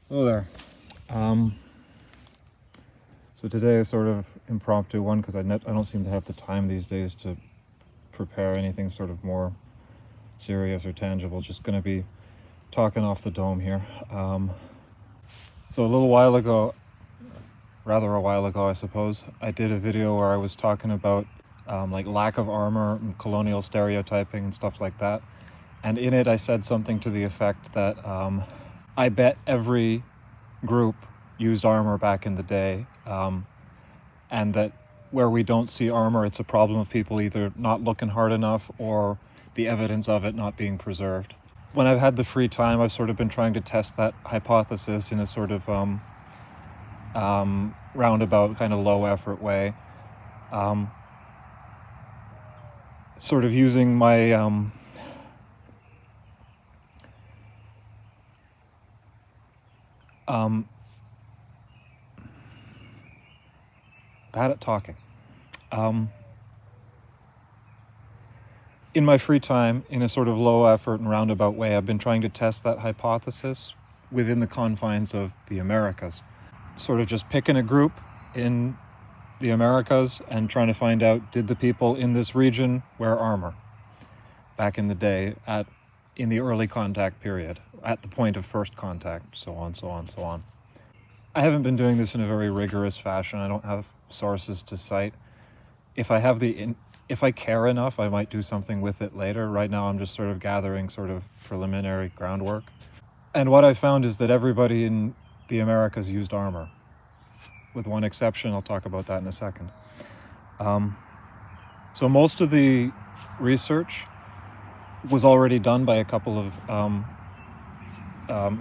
Hello there. So today is sort of impromptu one because I don't seem to have the time these days to prepare anything sort of more serious or tangible. Just going to be talking off the dome here. So a while ago, I suppose, I did a video where I was talking about like lack of armor and colonial stereotyping and stuff like that. And in it, I said something to the effect that I bet every group used armor back in the day, and that where we don't see armor, it's a problem of people either not looking hard enough or the evidence of it not being preserved. When I've had the free time, I've sort of been trying to test that hypothesis in a sort of roundabout, kind of low effort way, sort of using my bad at talking. In my free time, in a sort of low effort and roundabout way, I've been trying to test that hypothesis within the confines of the Americas. Sort of just picking a group in the Americas and trying to find out, did the people in this region wear armor back in the day, in the early contact period, at the point of first contact, so on, so on, so on. I haven't been doing this in a very rigorous fashion. I don't have sources to cite. If I care enough, I might do something with it later. Right now, I'm just sort of gathering sort of preliminary groundwork. And what I found is that everybody in the Americas used armor, with one exception. I'll talk about that in a second. So most of the research was already done by a couple of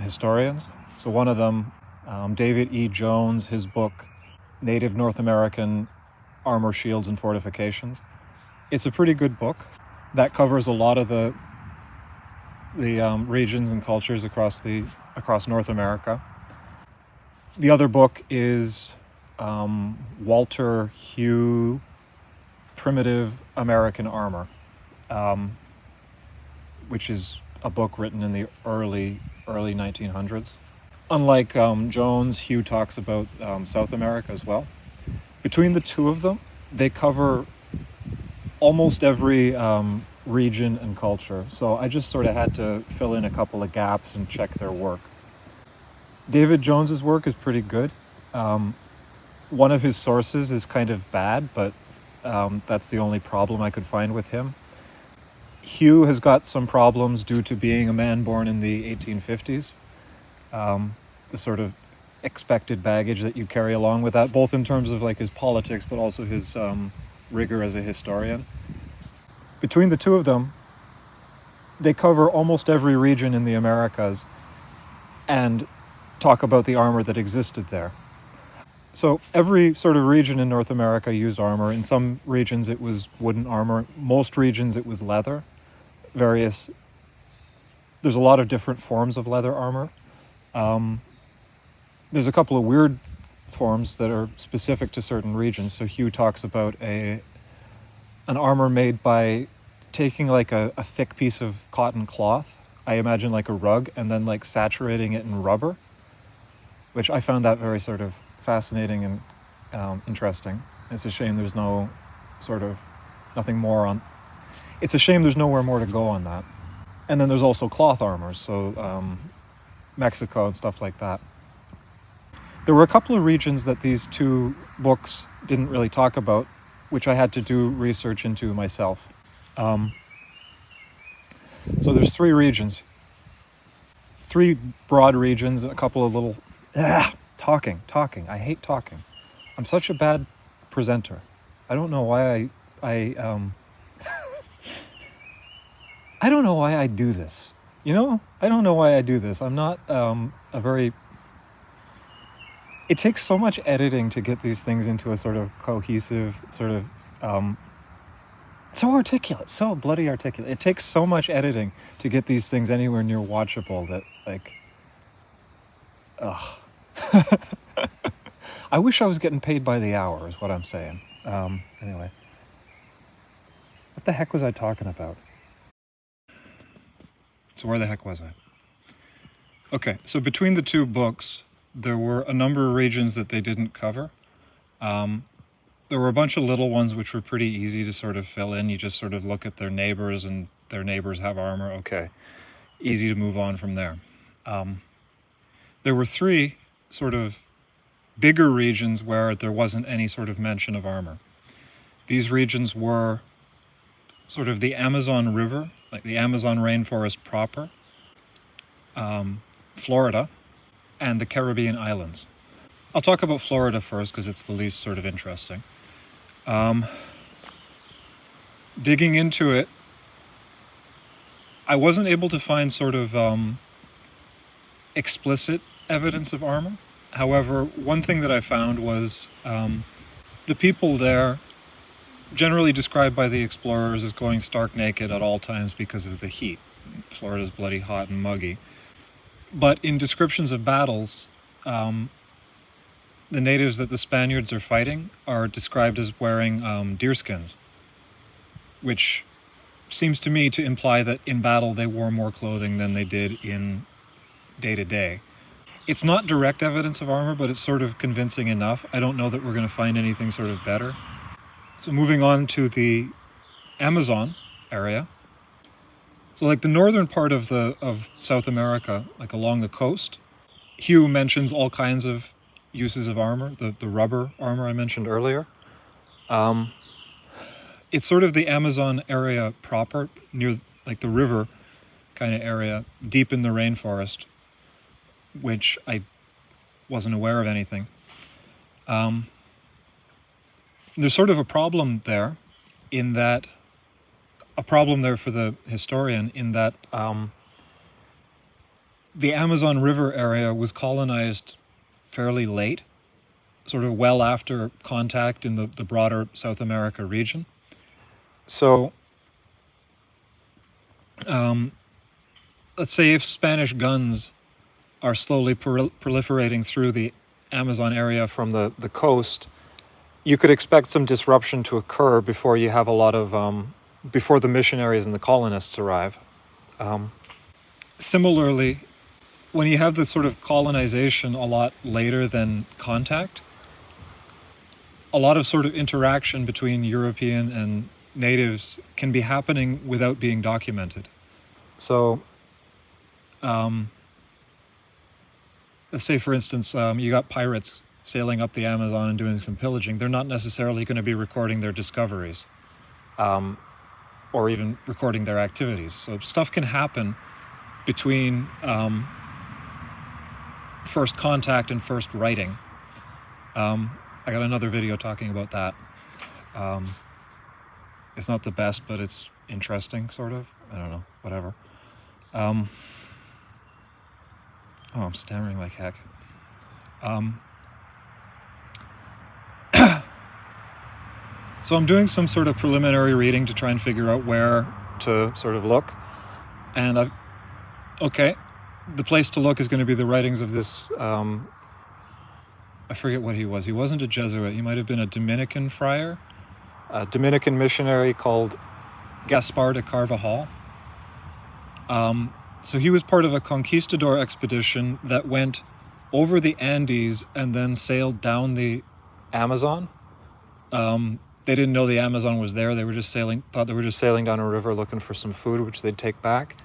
historians. So one of them, David E. Jones, his book, Native North American Armor, Shields, and Fortifications. It's a pretty good book that covers a lot of the regions and cultures across North America. The other book is Walter Hugh, Primitive American Armor, which is a book written in the early 1900s. Unlike Jones, Hugh talks about South America as well. Between the two of them, they cover almost every region and culture. So I just sort of had to fill in a couple of gaps and check their work. David Jones's work is pretty good. One of his sources is kind of bad, but that's the only problem I could find with him. Hugh has got some problems due to being a man born in the 1850s. The sort of expected baggage that you carry along with that, both in terms of like his politics, but also his rigor as a historian. Between the two of them, they cover almost every region in the Americas and talk about the armor that existed there. So every sort of region in North America used armor. In some regions it was wooden armor. Most regions it was leather. There's a lot of different forms of leather armor. There's a couple of weird forms that are specific to certain regions. So Hugh talks about an armor made by taking like a thick piece of cotton cloth, I imagine like a rug, and then like saturating it in rubber, which I found that very sort of fascinating and interesting. It's a shame there's it's a shame there's nowhere more to go on that. And then there's also cloth armors, so Mexico and stuff like that. There were a couple of regions that these two books didn't really talk about, which I had to do research into myself. So there's three broad regions, a couple of little... Talking. I hate talking. I'm such a bad presenter. I don't know why I don't know why I do this. I don't know why I do this. I'm not it takes so much editing to get these things into a sort of cohesive, sort of so articulate, so bloody articulate. It takes so much editing to get these things anywhere near watchable that, like, ugh. I wish I was getting paid by the hour, is what I'm saying. Anyway. What the heck was I talking about? So where the heck was I? Okay, so between the two books, there were a number of regions that they didn't cover. Um, there were a bunch of little ones which were pretty easy to sort of fill in. You just sort of look at their neighbors, and their neighbors have armor. Okay, easy to move on from there. Um, there were three sort of bigger regions where there wasn't any sort of mention of armor. These regions were sort of the Amazon River, like the Amazon rainforest proper, Florida, and the Caribbean islands. I'll talk about Florida first because it's the least sort of interesting. Digging into it, I wasn't able to find sort of explicit evidence of armor. However, one thing that I found was the people there, generally described by the explorers as going stark naked at all times because of the heat. Florida's bloody hot and muggy. But in descriptions of battles, the natives that the Spaniards are fighting are described as wearing deerskins, which seems to me to imply that in battle they wore more clothing than they did in day-to-day. It's not direct evidence of armor, but it's sort of convincing enough. I don't know that we're going to find anything sort of better. So moving on to the Amazon area. So like the northern part of South America, like along the coast, Hugh mentions all kinds of uses of armor, the rubber armor I mentioned earlier. It's sort of the Amazon area proper, near like the river kind of area, deep in the rainforest, which I wasn't aware of anything. There's sort of a problem there for the historian in that the Amazon River area was colonized fairly late, sort of well after contact in the broader South America region. So, let's say if Spanish guns are slowly proliferating through the Amazon area from the coast, you could expect some disruption to occur before you have a lot of, before the missionaries and the colonists arrive. Similarly, when you have the sort of colonization a lot later than contact, a lot of sort of interaction between European and natives can be happening without being documented. So, let's say, for instance, you got pirates sailing up the Amazon and doing some pillaging. They're not necessarily going to be recording their discoveries, or even recording their activities. So stuff can happen between first contact and first writing. I got another video talking about that. It's not the best, but it's interesting, sort of. I don't know, whatever. Oh, I'm stammering like heck. So I'm doing some sort of preliminary reading to try and figure out where to sort of look. And okay, the place to look is going to be the writings of this, I forget what he was. He wasn't a Jesuit. He might have been a Dominican friar, a Dominican missionary called Gaspar de Carvajal. So he was part of a conquistador expedition that went over the Andes and then sailed down the Amazon. They didn't know the Amazon was there. They were just thought they were just sailing down a river looking for some food, which they'd take back.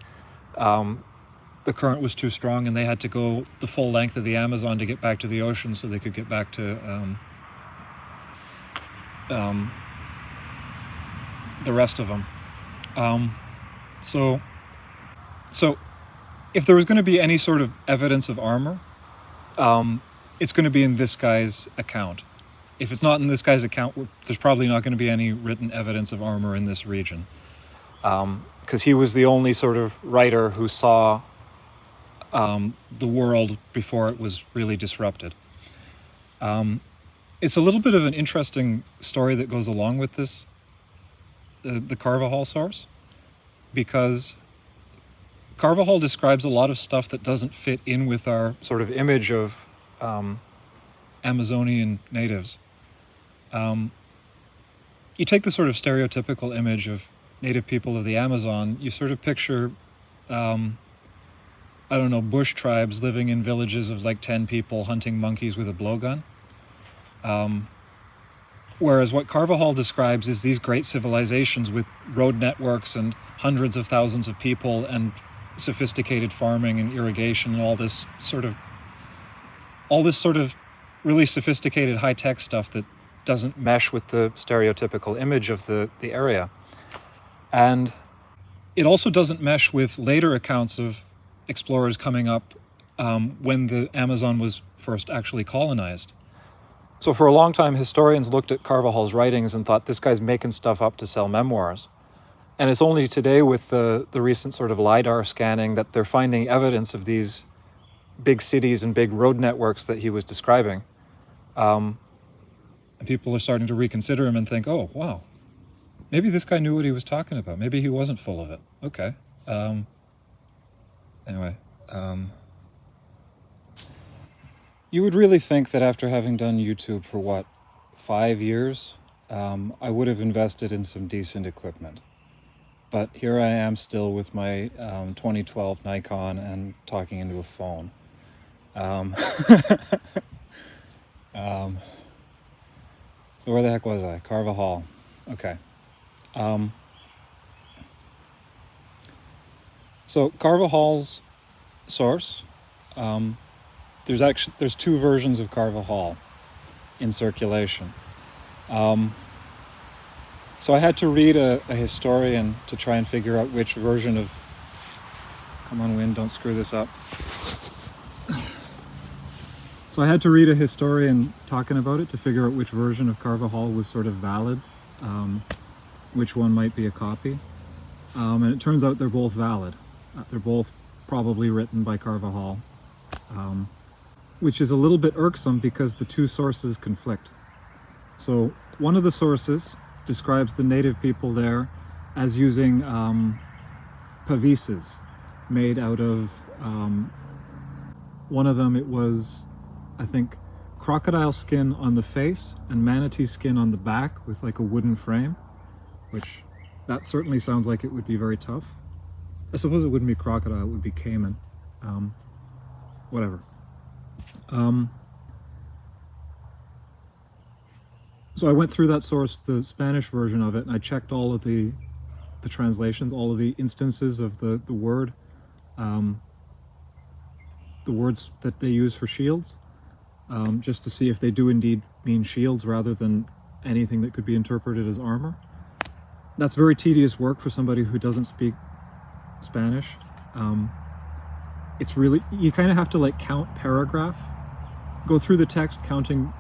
The current was too strong, and they had to go the full length of the Amazon to get back to the ocean so they could get back to the rest of them. So if there was going to be any sort of evidence of armor, it's going to be in this guy's account. If it's not in this guy's account, there's probably not going to be any written evidence of armor in this region. Because he was the only sort of writer who saw the world before it was really disrupted. It's a little bit of an interesting story that goes along with this, the Carvajal source, because Carvajal describes a lot of stuff that doesn't fit in with our sort of image of Amazonian natives. You take the sort of stereotypical image of native people of the Amazon, you sort of picture I don't know, bush tribes living in villages of like 10 people hunting monkeys with a blowgun. Whereas what Carvajal describes is these great civilizations with road networks and hundreds of thousands of people and sophisticated farming and irrigation and all this sort of really sophisticated high-tech stuff that doesn't mesh with the stereotypical image of the area. And it also doesn't mesh with later accounts of explorers coming up when the Amazon was first actually colonized. So for a long time, historians looked at Carvajal's writings and thought, this guy's making stuff up to sell memoirs. And it's only today with the recent sort of LiDAR scanning that they're finding evidence of these big cities and big road networks that he was describing. And people are starting to reconsider him and think, oh, wow, maybe this guy knew what he was talking about. Maybe he wasn't full of it. Okay. Anyway. You would really think that after having done YouTube for 5 years, I would have invested in some decent equipment. But here I am still with my 2012 Nikon and talking into a phone. So where the heck was I? Carvajal. Okay. So Carvajal's source, there's two versions of Carvajal in circulation. So I had to read a historian to try and figure out which version of... Come on, wind, don't screw this up. So I had to read a historian talking about it to figure out which version of Carvajal was sort of valid, which one might be a copy. And it turns out they're both valid. They're both probably written by Carvajal, which is a little bit irksome because the two sources conflict. So one of the sources describes the native people there as using pavises made out of, one of them it was, I think, crocodile skin on the face and manatee skin on the back with like a wooden frame, which that certainly sounds like it would be very tough. I suppose it wouldn't be crocodile, it would be caiman. Whatever. So I went through that source, the Spanish version of it, and I checked all of the translations, all of the instances of the word, the words that they use for shields, just to see if they do indeed mean shields rather than anything that could be interpreted as armor. That's very tedious work for somebody who doesn't speak Spanish. It's really, you kind of have to like count go through the text counting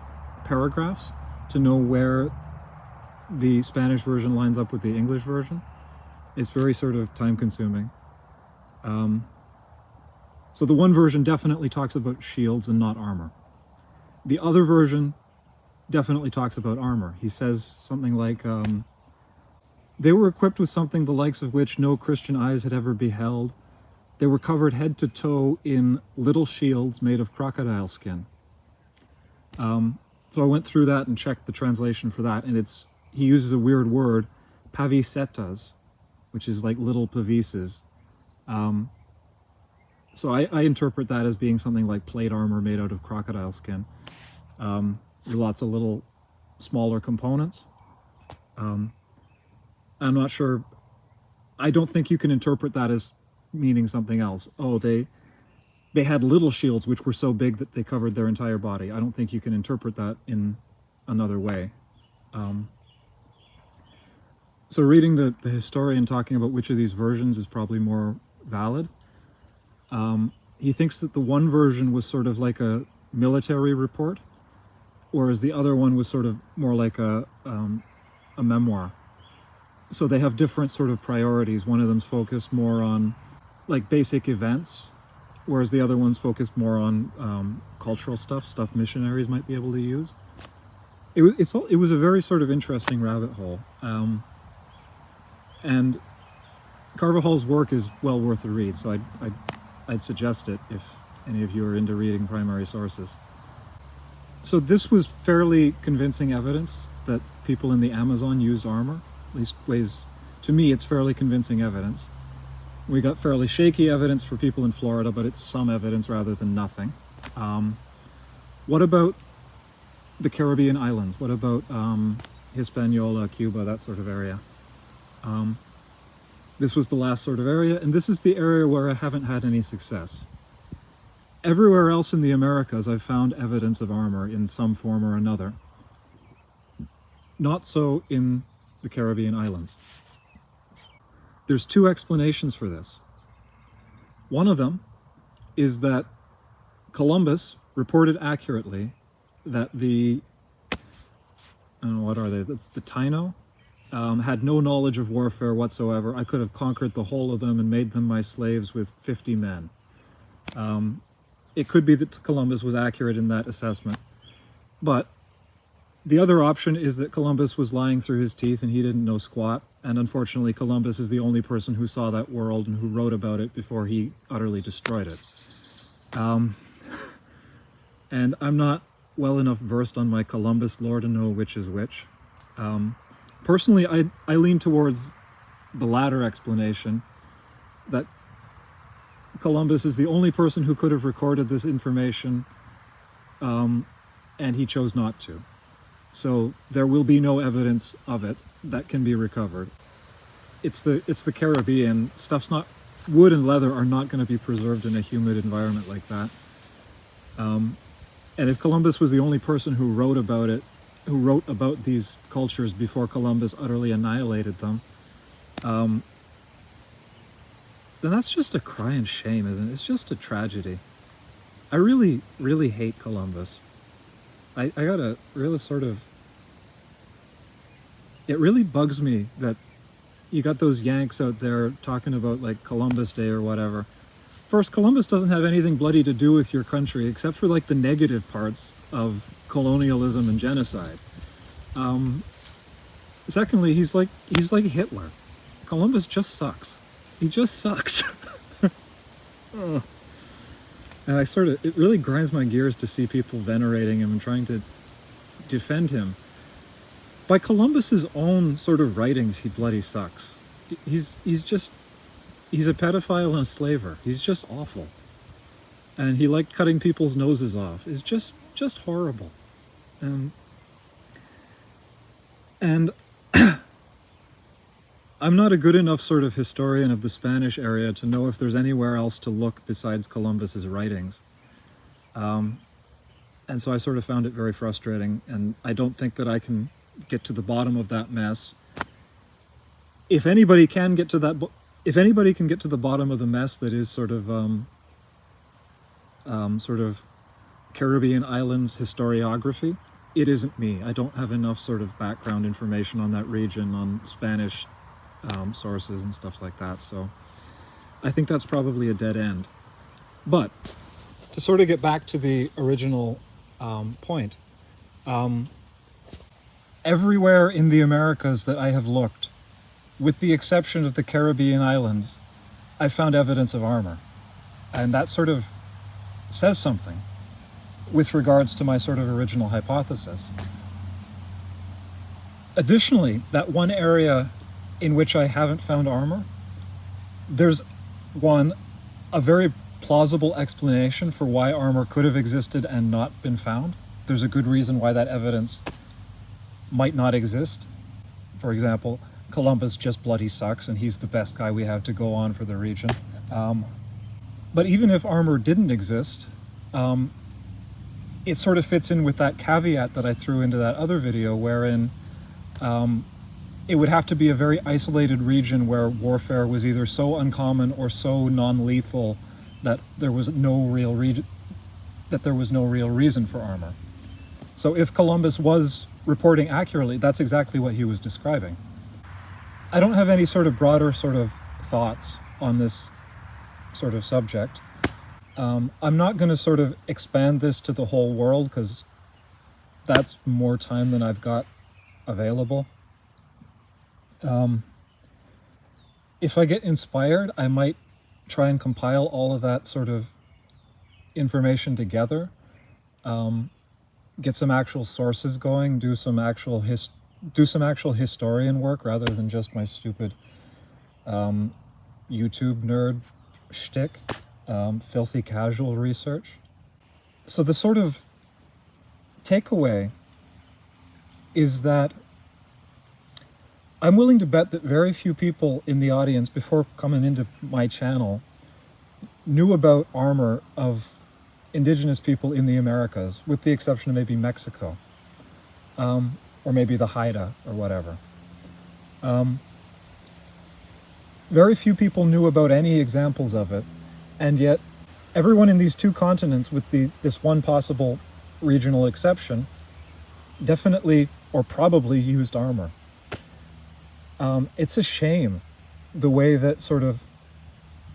paragraphs to know where the Spanish version lines up with the English version. It's very sort of time consuming. So the one version definitely talks about shields and not armor. The other version definitely talks about armor. He says something like, they were equipped with something the likes of which no Christian eyes had ever beheld. They were covered head to toe in little shields made of crocodile skin. So I went through that and checked the translation for that, and he uses a weird word, pavisetas, which is like little pavises. So I interpret that as being something like plate armor made out of crocodile skin. With lots of little smaller components. I'm not sure. I don't think you can interpret that as meaning something else. Oh, they had little shields which were so big that they covered their entire body. I don't think you can interpret that in another way. So reading the historian talking about which of these versions is probably more valid. He thinks that the one version was sort of like a military report, whereas the other one was sort of more like a memoir. So they have different sort of priorities. One of them's focused more on like basic events, whereas the other one's focused more on cultural stuff missionaries might be able to use. It was a very sort of interesting rabbit hole. And Carvajal's work is well worth a read, so I'd suggest it if any of you are into reading primary sources. So this was fairly convincing evidence that people in the Amazon used armor. At least to me, it's fairly convincing evidence. We got fairly shaky evidence for people in Florida, but it's some evidence rather than nothing. What about the Caribbean islands? What about Hispaniola, Cuba, that sort of area? This was the last sort of area, and this is the area where I haven't had any success. Everywhere else in the Americas, I've found evidence of armor in some form or another. Not so in the Caribbean islands. There's two explanations for this. One of them is that Columbus reported accurately that the, I don't know, what are they, the Taino had no knowledge of warfare whatsoever. I could have conquered the whole of them and made them my slaves with 50 men. It could be that Columbus was accurate in that assessment, but the other option is that Columbus was lying through his teeth and he didn't know squat, and unfortunately Columbus is the only person who saw that world and who wrote about it before he utterly destroyed it. And I'm not well enough versed on my Columbus lore to know which is which. Personally, I lean towards the latter explanation, that Columbus is the only person who could have recorded this information, and he chose not to. So there will be no evidence of it that can be recovered. It's the Caribbean. Stuff's not, wood and leather are not going to be preserved in a humid environment like that. And if Columbus was the only person who wrote about it, who wrote about these cultures before Columbus utterly annihilated them, then that's just a crying shame, isn't it? It's just a tragedy. I really, really hate Columbus. I gotta really sort of, it really bugs me that you got those Yanks out there talking about like Columbus Day or whatever. First, Columbus doesn't have anything bloody to do with your country except for like the negative parts of colonialism and genocide. Secondly, he's like Hitler. Columbus just sucks. He just sucks. And it really grinds my gears to see people venerating him and trying to defend him. By Columbus's own sort of writings, he bloody sucks. He's a pedophile and a slaver. He's just awful. And he liked cutting people's noses off. It's just horrible. And I'm not a good enough sort of historian of the Spanish area to know if there's anywhere else to look besides Columbus's writings. And so I sort of found it very frustrating, and I don't think that I can get to the bottom of that mess. If anybody can get to the bottom of the mess that is sort of Caribbean islands historiography, it isn't me. I don't have enough sort of background information on that region, on Spanish sources and stuff like that. So I think that's probably a dead end. But to sort of get back to the original point, everywhere in the Americas that I have looked, with the exception of the Caribbean islands, I found evidence of armor. And that sort of says something with regards to my sort of original hypothesis. Additionally, that one area in which I haven't found armor, there's a very plausible explanation for why armor could have existed and not been found. There's a good reason why that evidence might not exist. For example, Columbus just bloody sucks and he's the best guy we have to go on for the region. But even if armor didn't exist, it sort of fits in with that caveat that I threw into that other video, wherein it would have to be a very isolated region where warfare was either so uncommon or so non-lethal that there was no real reason for armor. So if Columbus was reporting accurately, that's exactly what he was describing. I don't have any sort of broader sort of thoughts on this sort of subject. I'm not going to sort of expand this to the whole world because that's more time than I've got available. If I get inspired, I might try and compile all of that sort of information together, get some actual sources going, do some actual historian work rather than just my stupid YouTube nerd shtick, filthy casual research. So the sort of takeaway is that I'm willing to bet that very few people in the audience before coming into my channel knew about armor of indigenous people in the Americas, with the exception of maybe Mexico, or maybe the Haida or whatever. Very few people knew about any examples of it, and yet everyone in these two continents, with this one possible regional exception, definitely or probably used armor. It's a shame the way that sort of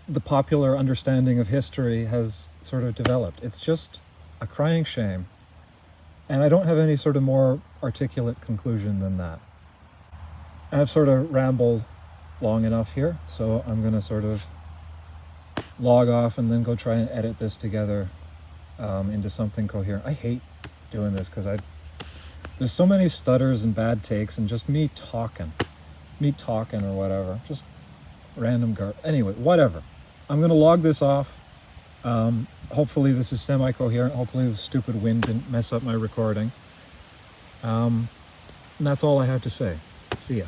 the popular understanding of history has sort of developed. It's just a crying shame. And I don't have any sort of more articulate conclusion than that. I've sort of rambled long enough here, so I'm going to sort of log off and then go try and edit this together into something coherent. I hate doing this because there's so many stutters and bad takes and just me talking or whatever, just random anyway, whatever. I'm going to log this off. Hopefully this is semi-coherent. Hopefully the stupid wind didn't mess up my recording. And that's all I have to say. See ya.